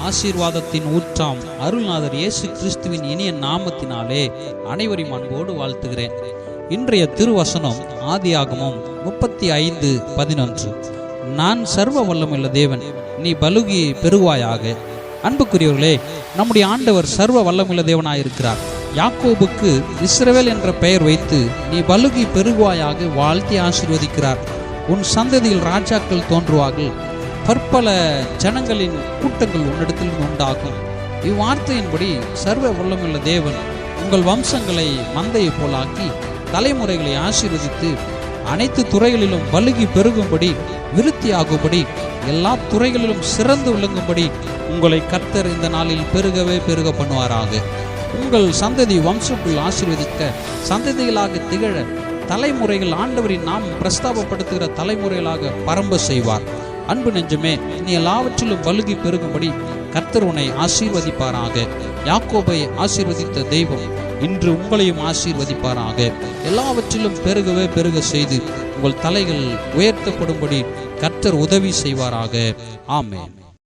ஆசீர்வாதத்தின் ஊற்றாம் அருள்நாதர் இயேசு கிறிஸ்துவின் இனிய நாமத்தினாலே அனைவரையும் அன்போடு வாழ்த்துகிறேன். இன்றைய திருவசனம் ஆதியாகமம் 35:11. நான் சர்வ வல்லமுள்ள தேவன், நீ பலுகி பெருவாயாக. அன்புக்குரியவர்களே, நம்முடைய ஆண்டவர் சர்வ வல்லமுள்ள தேவனாயிருக்கிறார். யாக்கோபுக்கு இஸ்ரவேல் என்ற பெயர் வைத்து நீ பலுகி பெருவாயாக வாழ்த்தி ஆசீர்வதிக்கிறார். உன் சந்ததியில் ராஜாக்கள் தோன்றுவார்கள், பற்பல ஜனங்களின் கூட்டங்கள் உன்னிடத்தில் உண்டாகும். இவ்வார்த்தையின்படி சர்வ வல்லமுள்ள தேவன் உங்கள் வம்சங்களை மந்தையை போலாக்கி தலைமுறைகளை ஆசீர்வதித்து அனைத்து துறைகளிலும் பலுகி பெருகும்படி, விருத்தியாகும்படி, எல்லா துறைகளிலும் சிறந்து விளங்கும்படி உங்களை கர்த்தர் இந்த நாளில் பெருக பண்ணுவாராக. உங்கள் சந்ததி வம்சக்குள் ஆசீர்வதிக்க, சந்ததிகளாக திகழ, தலைமுறைகள் ஆண்டவரின் நாம் பிரஸ்தாபப்படுத்துகிற தலைமுறைகளாக பரம்ப செய்வார். அன்பு நெஞ்சமே, நீ எல்லாவற்றிலும் பலுகி பெருகும்படி கர்த்தர் உன்னை ஆசீர்வதிப்பாராக. யாக்கோபை ஆசீர்வதித்த தெய்வம் இன்று உங்களையும் ஆசீர்வதிப்பாராக. எல்லாவற்றிலும் பெருக செய்து உங்கள் தலைகள் உயர்த்தப்படும்படி கர்த்தர் உதவி செய்வாராக. ஆமென்.